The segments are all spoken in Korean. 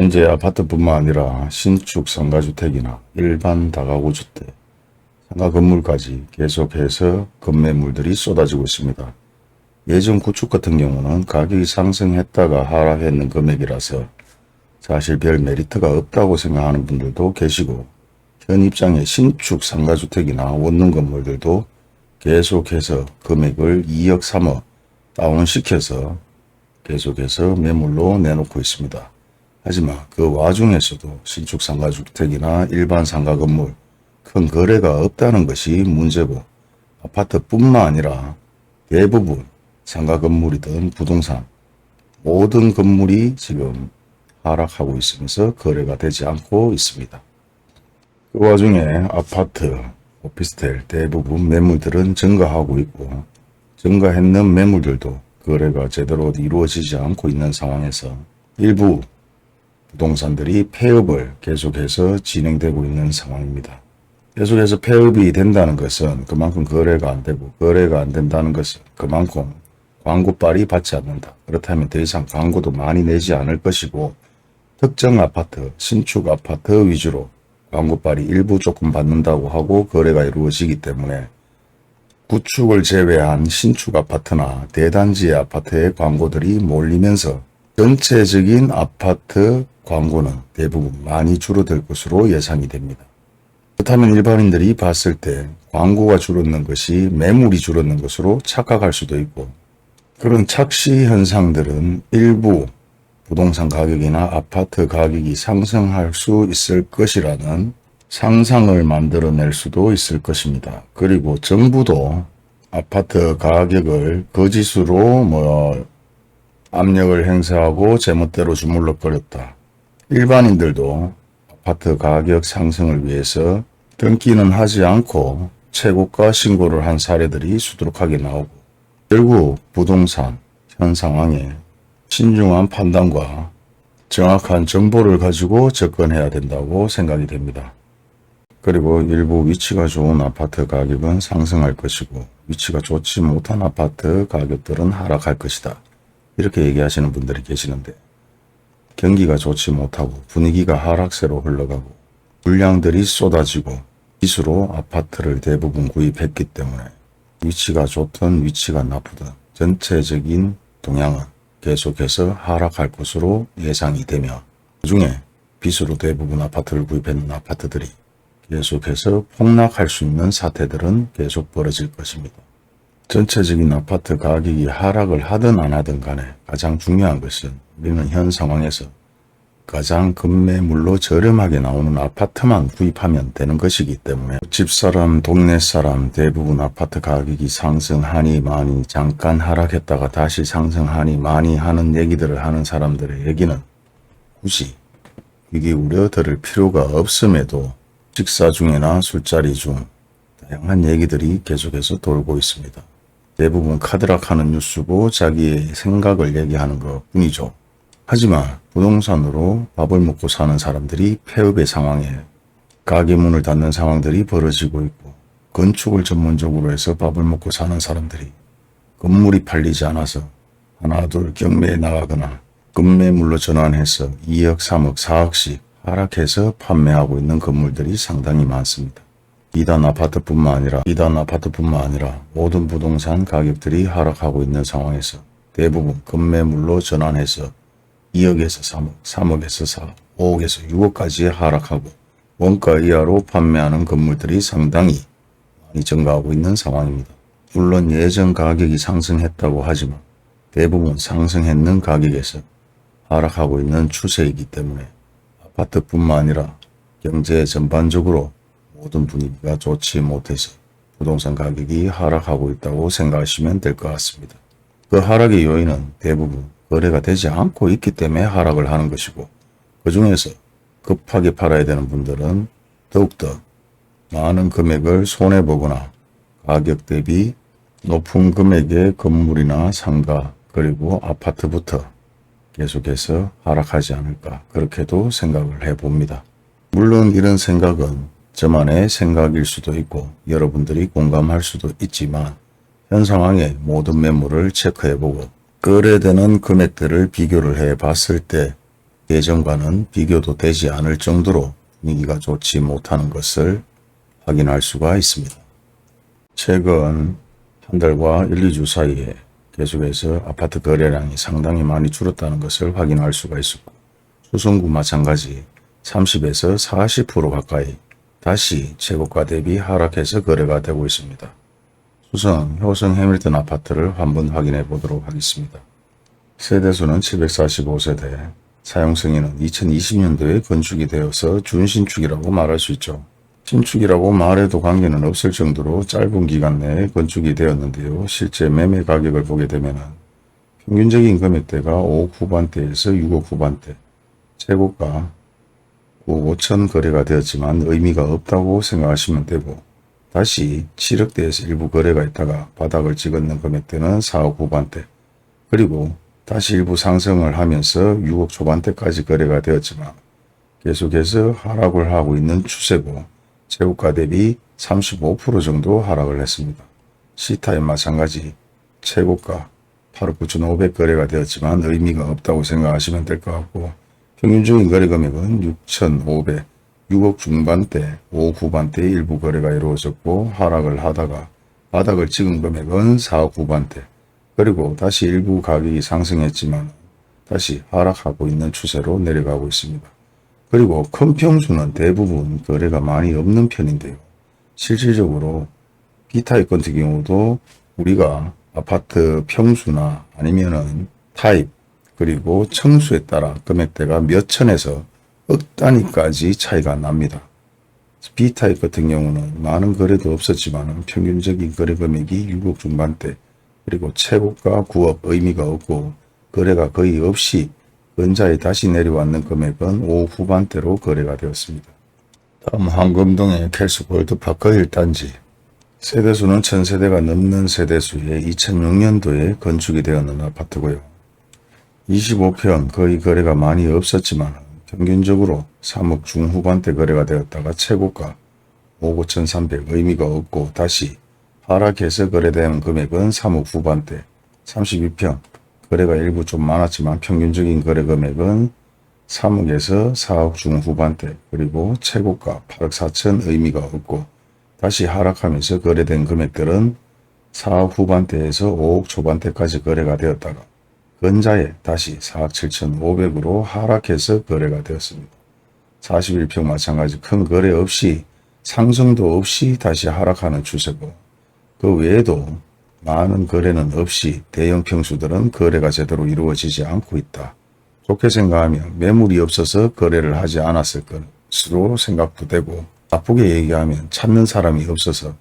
현재 아파트뿐만 아니라 신축 상가주택이나 일반 다가구 주택, 상가 건물까지 계속해서 급매물들이 쏟아지고 있습니다. 예전 구축 같은 경우는 가격이 상승했다가 하락했는 금액이라서 사실 별 메리트가 없다고 생각하는 분들도 계시고, 현 입장에 신축 상가주택이나 원룸 건물들도 계속해서 금액을 2억 3억 다운시켜서 계속해서 매물로 내놓고 있습니다. 하지만 그 와중에서도 신축 상가주택이나 일반 상가 건물 큰 거래가 없다는 것이 문제고, 아파트뿐만 아니라 대부분 상가 건물이든 부동산 모든 건물이 지금 하락하고 있으면서 거래가 되지 않고 있습니다. 그 와중에 아파트, 오피스텔 대부분 매물들은 증가하고 있고, 증가했는 매물들도 거래가 제대로 이루어지지 않고 있는 상황에서 일부 부동산들이 폐업을 계속해서 진행되고 있는 상황입니다. 계속해서 폐업이 된다는 것은 그만큼 거래가 안 되고, 거래가 안 된다는 것은 그만큼 광고빨이 받지 않는다. 그렇다면 더 이상 광고도 많이 내지 않을 것이고, 특정 아파트, 신축 아파트 위주로 광고빨이 일부 조금 받는다고 하고 거래가 이루어지기 때문에 구축을 제외한 신축 아파트나 대단지의 아파트의 광고들이 몰리면서 전체적인 아파트 광고는 대부분 많이 줄어들 것으로 예상이 됩니다. 그렇다면 일반인들이 봤을 때 광고가 줄었는 것이 매물이 줄었는 것으로 착각할 수도 있고, 그런 착시 현상들은 일부 부동산 가격이나 아파트 가격이 상승할 수 있을 것이라는 상상을 만들어낼 수도 있을 것입니다. 그리고 정부도 아파트 가격을 거짓으로 압력을 행사하고 제멋대로 주물럭거렸다. 일반인들도 아파트 가격 상승을 위해서 등기는 하지 않고 최고가 신고를 한 사례들이 수두룩하게 나오고, 결국 부동산 현 상황에 신중한 판단과 정확한 정보를 가지고 접근해야 된다고 생각이 됩니다. 그리고 일부 위치가 좋은 아파트 가격은 상승할 것이고, 위치가 좋지 못한 아파트 가격들은 하락할 것이다. 이렇게 얘기하시는 분들이 계시는데, 경기가 좋지 못하고 분위기가 하락세로 흘러가고 물량들이 쏟아지고 빚으로 아파트를 대부분 구입했기 때문에 위치가 좋든 위치가 나쁘든 전체적인 동향은 계속해서 하락할 것으로 예상이 되며, 그중에 빚으로 대부분 아파트를 구입했는 아파트들이 계속해서 폭락할 수 있는 사태들은 계속 벌어질 것입니다. 전체적인 아파트 가격이 하락을 하든 안 하든 간에 가장 중요한 것은 우리는 현 상황에서 가장 급매물로 저렴하게 나오는 아파트만 구입하면 되는 것이기 때문에, 집사람, 동네 사람 대부분 아파트 가격이 상승하니 많이 잠깐 하락했다가 다시 상승하니 많이 하는 얘기들을 하는 사람들의 얘기는 굳이 이게 우려들을 필요가 없음에도 식사 중이나 술자리 중 다양한 얘기들이 계속해서 돌고 있습니다. 대부분 카드락하는 뉴스고 자기의 생각을 얘기하는 것 뿐이죠. 하지만 부동산으로 밥을 먹고 사는 사람들이 폐업의 상황에 가게 문을 닫는 상황들이 벌어지고 있고, 건축을 전문적으로 해서 밥을 먹고 사는 사람들이 건물이 팔리지 않아서 하나 둘 경매에 나가거나 급매물로 전환해서 2억 3억 4억씩 하락해서 판매하고 있는 건물들이 상당히 많습니다. 이단 아파트뿐만 아니라 모든 부동산 가격들이 하락하고 있는 상황에서 대부분 급매물로 전환해서 2억에서 3억, 3억에서 4억, 5억에서 6억까지 하락하고 원가 이하로 판매하는 건물들이 상당히 많이 증가하고 있는 상황입니다. 물론 예전 가격이 상승했다고 하지만 대부분 상승했는 가격에서 하락하고 있는 추세이기 때문에 아파트뿐만 아니라 경제 전반적으로 모든 분위기가 좋지 못해서 부동산 가격이 하락하고 있다고 생각하시면 될 것 같습니다. 그 하락의 요인은 대부분 거래가 되지 않고 있기 때문에 하락을 하는 것이고, 그 중에서 급하게 팔아야 되는 분들은 더욱더 많은 금액을 손해보거나 가격 대비 높은 금액의 건물이나 상가 그리고 아파트부터 계속해서 하락하지 않을까, 그렇게도 생각을 해봅니다. 물론 이런 생각은 저만의 생각일 수도 있고 여러분들이 공감할 수도 있지만, 현 상황의 모든 매물을 체크해보고 거래되는 금액들을 비교를 해봤을 때 예전과는 비교도 되지 않을 정도로 분위기가 좋지 못하는 것을 확인할 수가 있습니다. 최근 한 달과 1, 2주 사이에 계속해서 아파트 거래량이 상당히 많이 줄었다는 것을 확인할 수가 있었고, 수성구 마찬가지 30에서 40% 가까이 다시 최고가 대비 하락해서 거래가 되고 있습니다. 수성, 효성 해밀턴 아파트를 한번 확인해 보도록 하겠습니다. 세대수는 745세대, 사용승인은 2020년도에 건축이 되어서 준신축이라고 말할 수 있죠. 신축이라고 말해도 관계는 없을 정도로 짧은 기간 내에 건축이 되었는데요. 실제 매매 가격을 보게 되면 평균적인 금액대가 5억 후반대에서 6억 후반대, 최고가 9억 5천 거래가 되었지만 의미가 없다고 생각하시면 되고, 다시 7억대에서 일부 거래가 있다가 바닥을 찍었는 금액대는 4억 후반대, 그리고 다시 일부 상승을 하면서 6억 초반대까지 거래가 되었지만 계속해서 하락을 하고 있는 추세고, 최고가 대비 35% 정도 하락을 했습니다. C타입 마찬가지 최고가 8억 9,500 거래가 되었지만 의미가 없다고 생각하시면 될 것 같고, 평균적인 거래 금액은 6,500, 6억 중반대, 5억 후반대의 일부 거래가 이루어졌고, 하락을 하다가 바닥을 찍은 금액은 4억 후반대, 그리고 다시 일부 가격이 상승했지만 다시 하락하고 있는 추세로 내려가고 있습니다. 그리고 큰 평수는 대부분 거래가 많이 없는 편인데요. 실질적으로 B타입 같은 경우도 우리가 아파트 평수나 아니면은 타입 그리고 층수에 따라 금액대가 몇 천에서 억 단위까지 차이가 납니다. B타입 같은 경우는 많은 거래도 없었지만 평균적인 거래 금액이 6억 중반대, 그리고 최고가 9억 의미가 없고 거래가 거의 없이 근자에 다시 내려왔는 금액은 5억 후반대로 거래가 되었습니다. 다음 황금동의 켈스 골드파크 1단지. 세대수는 1000세대가 넘는 세대수에 2006년도에 건축이 되었는 아파트고요. 25평 거의 거래가 많이 없었지만 평균적으로 3억 중후반대 거래가 되었다가 최고가 5억 5,300 의미가 없고 다시 하락해서 거래된 금액은 3억 후반대, 32평 거래가 일부 좀 많았지만 평균적인 거래 금액은 3억에서 4억 중후반대, 그리고 최고가 8억 4천 의미가 없고 다시 하락하면서 거래된 금액들은 4억 후반대에서 5억 초반대까지 거래가 되었다가 근자에 다시 4억 7,500으로 하락해서 거래가 되었습니다. 41평 마찬가지 큰 거래 없이 상승도 없이 다시 하락하는 추세고, 그 외에도 많은 거래는 없이 대형 평수들은 거래가 제대로 이루어지지 않고 있다. 좋게 생각하면 매물이 없어서 거래를 하지 않았을 것으로 생각도 되고, 나쁘게 얘기하면 찾는 사람이 없어서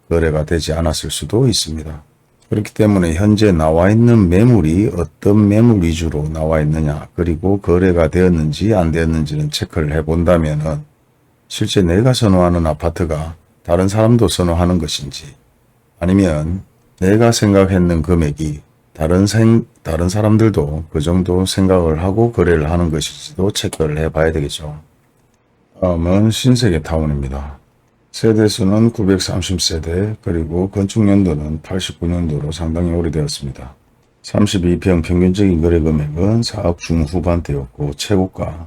거래가 되지 않았을 수도 있습니다. 그렇기 때문에 현재 나와 있는 매물이 어떤 매물 위주로 나와 있느냐, 그리고 거래가 되었는지 안 되었는지는 체크를 해본다면 실제 내가 선호하는 아파트가 다른 사람도 선호하는 것인지, 아니면 내가 생각했는 금액이 다른 사람들도 그 정도 생각을 하고 거래를 하는 것인지도 체크를 해봐야 되겠죠. 다음은 신세계타운입니다. 세대수는 930세대, 그리고 건축연도는 89년도로 상당히 오래되었습니다. 32평 평균적인 거래 금액은 4억 중후반대였고 최고가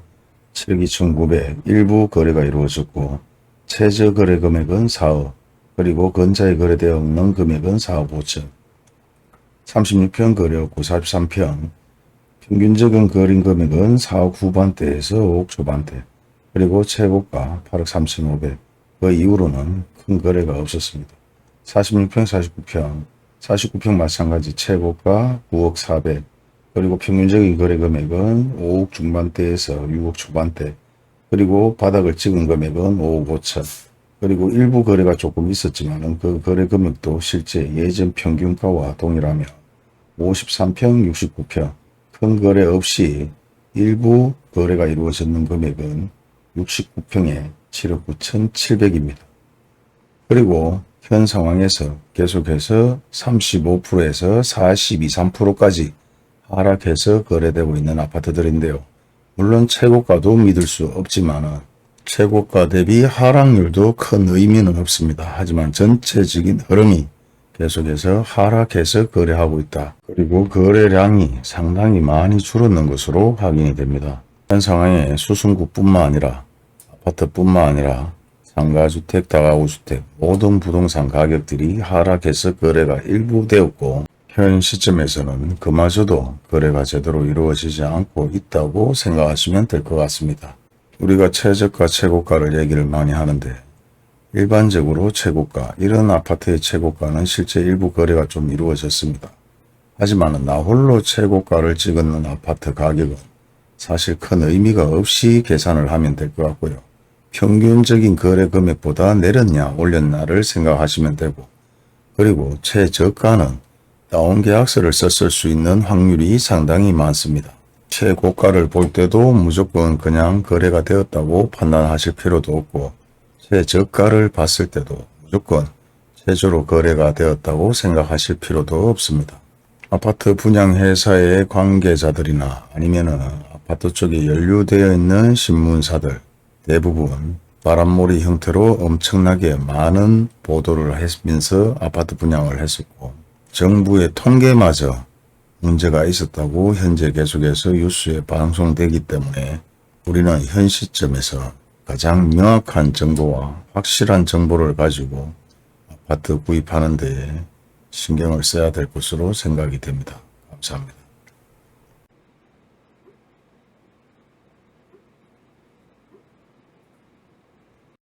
7억 2,900, 일부 거래가 이루어졌고 최저 거래 금액은 4억, 그리고 근자에 거래되어 없는 금액은 4억 5천, 36평 거래였고 43평 평균적인 거래 금액은 4억 후반대에서 5억 초반대, 그리고 최고가 8억 3,500, 그 이후로는 큰 거래가 없었습니다. 46평 49평 마찬가지 최고가 9억 400, 그리고 평균적인 거래 금액은 5억 중반대에서 6억 초반대, 그리고 바닥을 찍은 금액은 5억 5천, 그리고 일부 거래가 조금 있었지만 그 거래 금액도 실제 예전 평균가와 동일하며 53평 69평 큰 거래 없이 일부 거래가 이루어졌는 금액은 69평에 7억 9,700입니다. 그리고 현 상황에서 계속해서 35%에서 42, 3%까지 하락해서 거래되고 있는 아파트들인데요. 물론 최고가도 믿을 수 없지만 최고가 대비 하락률도 큰 의미는 없습니다. 하지만 전체적인 흐름이 계속해서 하락해서 거래하고 있다. 그리고 거래량이 상당히 많이 줄었는 것으로 확인이 됩니다. 현 상황에 수성구뿐만 아니라 아파트뿐만 아니라 상가주택, 다가구주택 모든 부동산 가격들이 하락해서 거래가 일부 되었고 현 시점에서는 그마저도 거래가 제대로 이루어지지 않고 있다고 생각하시면 될 것 같습니다. 우리가 최저가, 최고가를 얘기를 많이 하는데 일반적으로 최고가, 이런 아파트의 최고가는 실제 일부 거래가 좀 이루어졌습니다. 하지만 나 홀로 최고가를 찍는 아파트 가격은 사실 큰 의미가 없이 계산을 하면 될 것 같고요. 평균적인 거래 금액보다 내렸냐 올렸냐를 생각하시면 되고, 그리고 최저가는 다운계약서를 썼을 수 있는 확률이 상당히 많습니다. 최고가를 볼 때도 무조건 그냥 거래가 되었다고 판단하실 필요도 없고, 최저가를 봤을 때도 무조건 최저로 거래가 되었다고 생각하실 필요도 없습니다. 아파트 분양회사의 관계자들이나 아니면은 아파트 쪽에 연루되어 있는 신문사들 대부분 바람몰이 형태로 엄청나게 많은 보도를 하면서 아파트 분양을 했었고, 정부의 통계마저 문제가 있었다고 현재 계속해서 뉴스에 방송되기 때문에 우리는 현 시점에서 가장 명확한 정보와 확실한 정보를 가지고 아파트 구입하는 데에 신경을 써야 될 것으로 생각이 됩니다. 감사합니다.